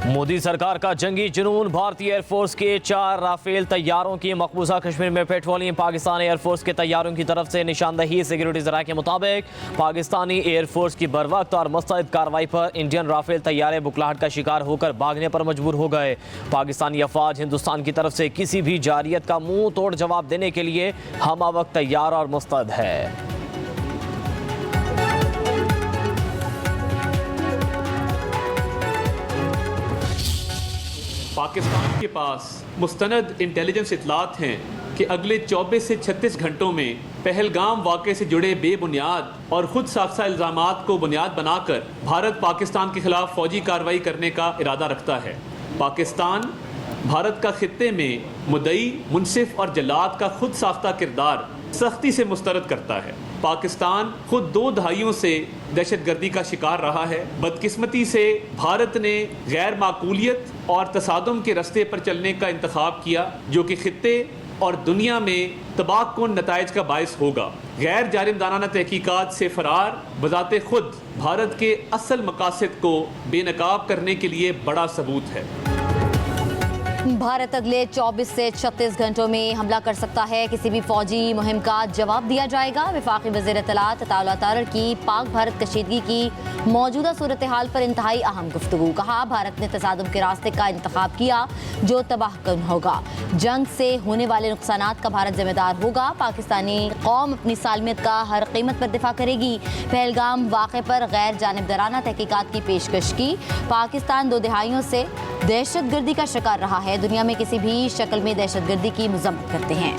मोदी सरकार का जंगी जुनून, भारतीय एयरफोर्स के 4 राफेल तैयारों की मकबूजा कश्मीर में पेट्रोलिंग। पाकिस्तान एयरफोर्स के तैयारों की तरफ से निशानदही। सिक्योरिटी जराये के मुताबिक पाकिस्तानी एयरफोर्स की बरवक्त और मुस्तैद कार्रवाई पर इंडियन राफेल तैयारे बुखलाहट का शिकार होकर भागने पर मजबूर हो गए। पाकिस्तानी अफवाज हिंदुस्तान की तरफ से किसी भी जारियत का मुंह तोड़ जवाब देने के लिए हमवक्त तैयार और मुस्तैद है। पाकिस्तान के पास मुस्तनद इंटेलिजेंस इतलात हैं कि अगले 24 से 36 घंटों में पहलगाम वाक़े से जुड़े बेबुनियाद और खुद साख्ता इल्ज़ामात को बुनियाद बनाकर भारत पाकिस्तान के खिलाफ फौजी कार्रवाई करने का इरादा रखता है। पाकिस्तान भारत का खित्ते में मुद्दई, मुनसिफ और जल्लाद का खुद साख्ता किरदार सख्ती से मुस्तरद करता है। पाकिस्तान खुद 2 दहाइयों से दहशतगर्दी का शिकार रहा है। बदकिस्मती से भारत ने गैर माकूलियत और तसादुम के रास्ते पर चलने का इंतखाब किया, जो कि खित्ते और दुनिया में तबाहकुन नताइज का बायस होगा। गैर जानिबदाराना तहकीकात से फरार बजाते खुद भारत के असल मकासद को बेनकाब करने के लिए बड़ा सबूत है। भारत अगले 24 से 36 घंटों में हमला कर सकता है। किसी भी फौजी मुहिम का जवाब दिया जाएगा। वफाकी वज़ीर इत्तलात अताउल्लाह तारड़ की पाक भारत कशीदगी की मौजूदा सूरत हाल पर इंतहाई अहम गुफ्तगू। कहा, भारत ने तसादुम के रास्ते का इंतखाब किया जो तबाहकुन होगा। जंग से होने वाले नुकसानात का भारत जिम्मेदार होगा। पाकिस्तानी कौम अपनी सालमियत का हर कीमत पर दिफा करेगी। पहलगाम वाक़े पर गैर जानिबदाराना तहकीकात की पेशकश की। पाकिस्तान 2 दहाइयों से दहशतगर्दी का शिकार रहा है। दुनिया में किसी भी शक्ल में दहशतगर्दी की मज़म्मत करते हैं।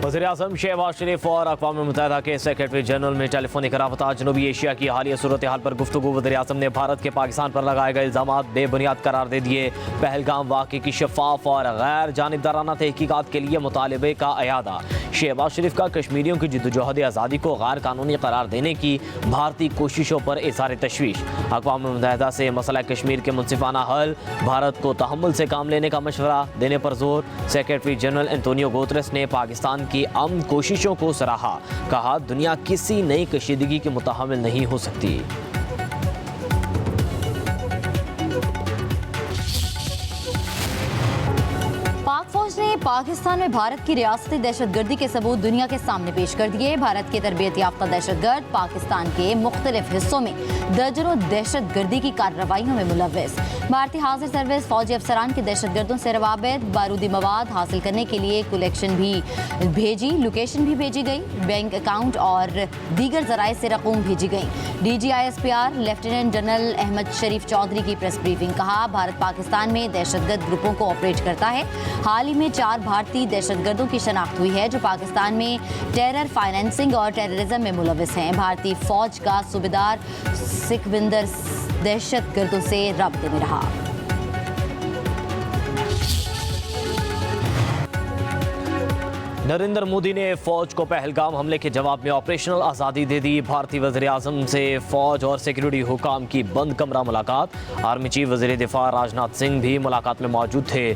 वज़ीर-ए-आज़म शहबाज शरीफ और अक़वाम मुत्तहिदा के सेक्रेटरी जनरल में टेलीफोनिक रब्ता। जनूबी एशिया की हालिया सूरत हाल पर गुफ्तगू। वज़ीर-ए-आज़म ने भारत के पाकिस्तान पर लगाए गए इल्ज़ामात बेबुनियाद करार दे दिए। पहलगाम वाक़े की शफ़ाफ और गैर जानिबदाराना तहकीकात के लिए मुतालबे का अयादा। शहबाज शरीफ का कश्मीरियों की जिद्दोजहद आज़ादी को गैर कानूनी करार देने की भारतीय कोशिशों पर इज़हार तशवीश। अक़वाम मुत्तहिदा से मसला कश्मीर के मुनसिफाना हल, भारत को तहम्मुल से काम लेने का मशवरा देने पर जोर। सेक्रेटरी जनरल एंटोनियो गुतेरेस ने पाकिस्तान की अमन कोशिशों को सराहा। कहा, दुनिया किसी नई कशीदगी के मुतहम्मिल नहीं हो सकती। पाक फौज ने पाकिस्तान में भारत की रियासती दहशतगर्दी के सबूत दुनिया के सामने पेश कर दिए। भारत के तरबियत याफ्ता दहशतगर्द पाकिस्तान के मुख्तलिफ हिस्सों में दर्जनों दहशतगर्दी की कार्रवाइयों में मुलव्वस। भारतीय हाजिर सर्विस फौजी अफसरान के दहशतगर्दों से रवाबित, बारूदी मवाद हासिल करने के लिए लोकेशन भी भेजी गई। बैंक अकाउंट और दीगर जराए से रकूम भेजी गई। DGISPR लेफ्टिनेंट जनरल अहमद शरीफ चौधरी की प्रेस ब्रीफिंग। कहा, भारत पाकिस्तान में दहशतगर्द ग्रुपों को ऑपरेट करता है। हाल ही में 4 भारतीय दहशतगर्दों की शनाख्त हुई है जो पाकिस्तान में टेरर फाइनेंसिंग और टेररिज्म में मुलव्वस हैं। भारतीय फौज का सूबेदार सिकविंदर दहशतगर्दों से राब्ते में रहा। नरेंद्र मोदी ने फौज को पहलगाम हमले के जवाब में ऑपरेशनल आज़ादी दे दी। भारतीय वज़ीर-ए-आज़म से फौज और सिक्योरिटी हुकाम की बंद कमरा मुलाकात। आर्मी चीफ वज़ीर दिफा राजनाथ सिंह भी मुलाकात में मौजूद थे।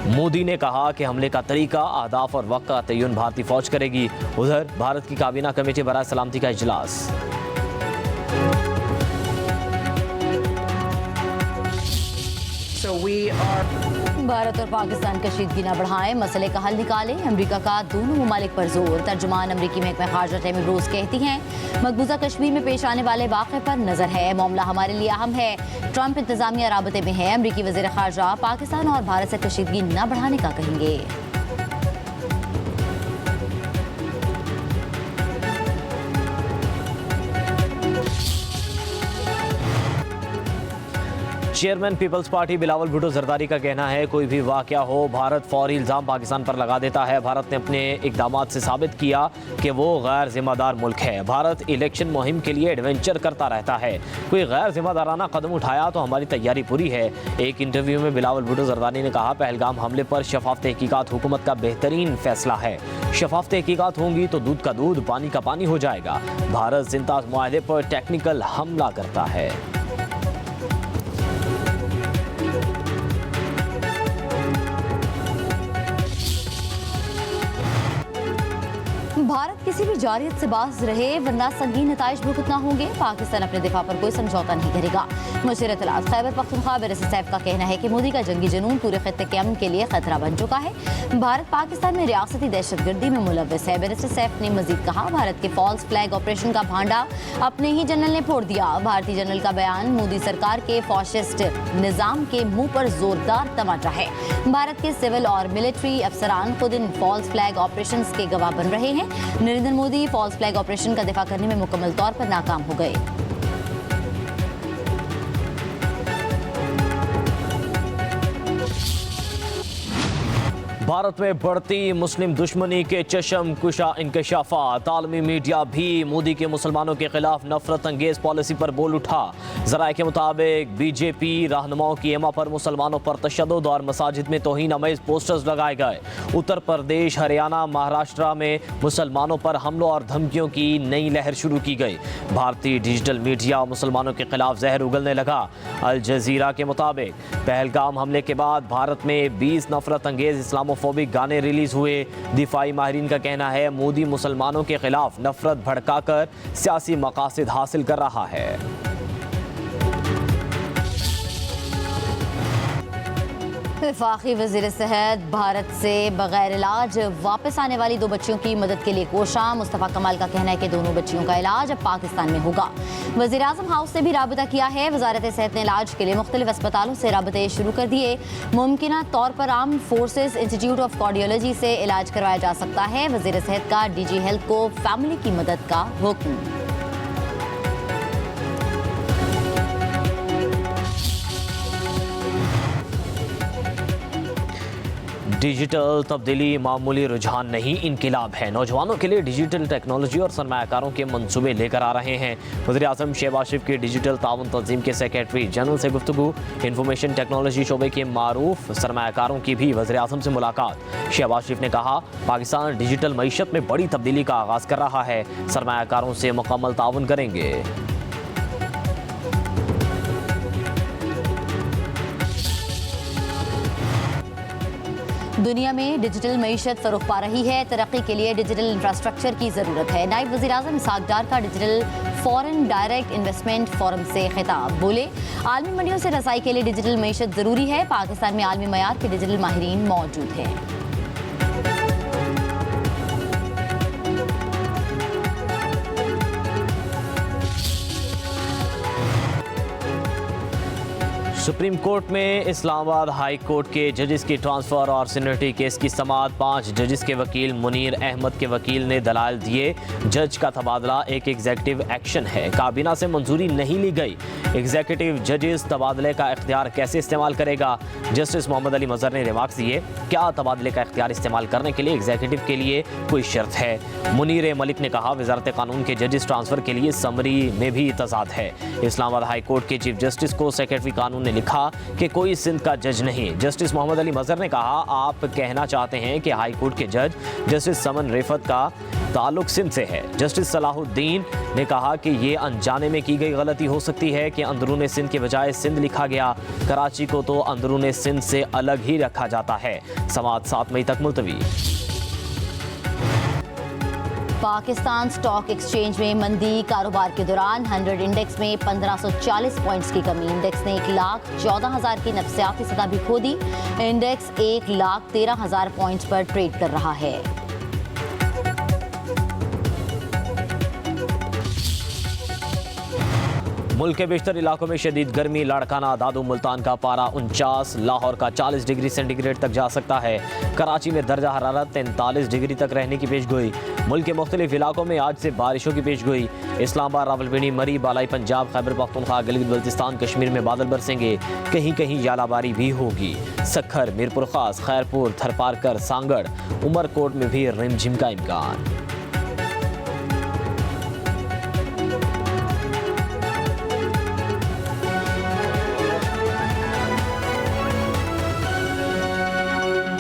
मोदी ने कहा कि हमले का तरीका, अहदाफ और वक्त का तयन भारतीय फौज करेगी। उधर भारत की काबीना कमेटी बराए सलामती का इजलास। भारत और पाकिस्तान कशीदगी न बढ़ाएं, मसले का हल निकालें। अमेरिका का दोनों ममालिक पर जोर। तर्जुमान अमरीकी महकमा खारजा तमीम रोज कहती हैं, मकबूजा कश्मीर में पेश आने वाले वाक़े पर नजर है। मामला हमारे लिए अहम है। ट्रंप इंतजामिया राबते में है। अमरीकी वज़ीर खारजा पाकिस्तान और भारत से कशीदगी न बढ़ाने का कहेंगे। Chairman peoples party Bilawal Bhutto Zardari का कहना है, कोई भी वाक़या हो भारत फौरी इल्ज़ाम पाकिस्तान पर लगा देता है। भारत ने अपने इक़दामात से साबित किया कि वो गैर जिम्मेदार मुल्क है। भारत इलेक्शन मुहिम के लिए एडवेंचर करता रहता है। कोई गैर जिम्मेदाराना कदम उठाया तो हमारी तैयारी पूरी है। एक इंटरव्यू में बिलावल भुट्टो जरदारी ने कहा, पहलगाम हमले पर शफाफ तहकीकात हुकूमत का बेहतरीन फैसला है। शफाफ तहकीकात होंगी तो दूध का दूध, पानी का पानी हो जाएगा। भारत जिंदास मुआहदे पर टेक्निकल हमला करता है। भारत किसी भी जारियत से बाज रहे वरना संगीन नताइज भुगतना होंगे। पाकिस्तान अपने दिफा पर कोई समझौता नहीं करेगा। मुशीर इत्तलात खैबर पख्तूनख्वा BSF का कहना है कि मोदी का जंगी जुनून पूरे खित्ते के अमन के लिए खतरा बन चुका है। भारत पाकिस्तान में रियासती दहशतगर्दी में मुलव्वस है। BSF ने मजीद कहा, भारत के फॉल्स फ्लैग ऑपरेशन का भांडा अपने ही जनरल ने फोड़ दिया। भारतीय जनरल का बयान मोदी सरकार के फॉशिस्ट निजाम के मुंह पर जोरदार तमाचा है। भारत के सिविल और मिलिट्री अफसरान खुद इन फॉल्स फ्लैग ऑपरेशंस के गवाह बन रहे हैं। Narendra Modi false flag operation का दिफा करने में मुकम्मल तौर पर नाकाम हो गए। भारत में बढ़ती मुस्लिम दुश्मनी के चशम कुशा इंकशाफात। आलमी मीडिया भी मोदी के मुसलमानों के खिलाफ नफरत अंगेज पॉलिसी पर बोल उठा। जराये के मुताबिक बीजेपी रहनुमाओं की एमा पर मुसलमानों पर तशद्दुद और मसाजिद में तौहीन अमेज पोस्टर्स लगाए गए। उत्तर प्रदेश, हरियाणा, महाराष्ट्र में मुसलमानों पर हमलों और धमकियों की नई लहर शुरू की गई। भारतीय डिजिटल मीडिया मुसलमानों के खिलाफ जहर उगलने लगा। अल जजीरा के मुताबिक पहलगाम हमले के बाद भारत में 20 नफरत अंगेज इस्लामोफोबिक गाने रिलीज हुए। दिफाई माहिरीन का कहना है मोदी मुसलमानों के खिलाफ नफरत भड़काकर सियासी मकासद हासिल कर रहा है। वफाकी वज़ीर सेहत भारत से बगैर इलाज वापस आने वाली 2 बच्चियों की मदद के लिए कोशा। मुस्तफ़ा कमाल का कहना है कि दोनों बच्चियों का इलाज अब पाकिस्तान में होगा। वज़ीर आज़म हाउस से भी राबता किया है। वजारत सेहत ने इलाज के लिए मुख्तलिफ अस्पतालों से राबते शुरू कर दिए। मुमकिना तौर पर armed forces institute of cardiology से इलाज करवाया जा सकता है। वज़ीर सेहत का DG हेल्थ को फैमिली की मदद का हुक्म। डिजिटल तब्दीली मामूली रुझान नहीं, इनकलाब है। नौजवानों के लिए डिजिटल टेक्नोलॉजी और सरमायाकारों के मंसूबे लेकर आ रहे हैं। वज़ीर आज़म शहबाज शरीफ की डिजिटल ताउन तंजीम के सेक्रेटरी जनरल से गुफ्तगू। इंफॉर्मेशन टेक्नोलॉजी शोबे के मारूफ सरमायाकारों की भी वज़ीर आज़म से मुलाकात। शहबाज शरीफ ने कहा, पाकिस्तान डिजिटल मईशत में बड़ी तब्दीली का आगाज़ कर रहा है। सरमायाकारों से मुकम्मल ताउन करेंगे। दुनिया में डिजिटल मईशत फरोग पा रही है। तरक्की के लिए डिजिटल इंफ्रास्ट्रक्चर की ज़रूरत है। नायब वज़ीर आज़म इसहाक डार का digital foreign direct investment forum से खिताब। बोले, आलमी मंडियों से रसाई के लिए डिजिटल मईशत ज़रूरी है। पाकिस्तान में आलमी मयार के डिजिटल माहिरीन मौजूद हैं। सुप्रीम कोर्ट में इस्लामाबाद हाई कोर्ट के जजेस की ट्रांसफ़र और सीनियरिटी केस की समाअत। 5 जजेस के वकील मुनीर अहमद के वकील ने दलाल दिए। जज का तबादला एक एग्जीक्यूटिव एक्शन है। काबीना से मंजूरी नहीं ली गई। एग्जीक्यूटिव जजेस तबादले का इख्तियार कैसे इस्तेमाल करेगा? जस्टिस मोहम्मद अली मज़हर ने रिमार्क्स दिए। क्या तबादले का इख्तियार इस्तेमाल करने के लिए एग्जीक्यूटिव के लिए कोई शर्त है? मुनीर मलिक ने कहा, वजारत कानून के जजेस ट्रांसफ़र के लिए समरी में भी तजाद है। इस्लामाबाद हाई कोर्ट के चीफ जस्टिस को सेक्रेटरी कानून ने लिखा कि कोई सिंध का जज नहीं। जस्टिस मोहम्मद अली मज़हर ने कहा, आप कहना चाहते हैं कि हाई कोर्ट के जज जस्टिस समन रिफत का ताल्लुक सिंध से है। जस्टिस सलाहुद्दीन ने कहा कि ये अनजाने में की गई गलती हो सकती है कि अंदरूने सिंध के बजाय सिंध लिखा गया। कराची को तो अंदरूने सिंध से अलग ही रखा जाता है। समाअत 7 मई तक मुलतवी। पाकिस्तान स्टॉक एक्सचेंज में मंदी। कारोबार के दौरान 100 इंडेक्स में 1540 पॉइंट्स की कमी। इंडेक्स ने 1,14,000 की नफसियाती सतह भी खो दी। इंडेक्स 1,13,000 पॉइंट्स पर ट्रेड कर रहा है। मुल्क के बेशतर इलाकों में शदीद गर्मी। लाड़काना, दादू, मुल्तान का पारा 49, लाहौर का 40 डिग्री सेंटीग्रेड तक जा सकता है। कराची में दर्जा हरारत 43 डिग्री तक रहने की पेशगोई। मुल्क के मुख्तलिफ इलाकों में आज से बारिशों की पेशगोई। इस्लामाबाद, रावलपिंडी, मरी, बालाई पंजाब, खैबर पख्तूनख्वा, गिलगित बल्तिस्तान, कश्मीर में बादल बरसेंगे। कहीं कहीं यालाबारी भी होगी। सखर, मीरपुर खास, खैरपुर, थरपारकर, सांगड़, उमरकोट में भी रिमझिम का इम्कान।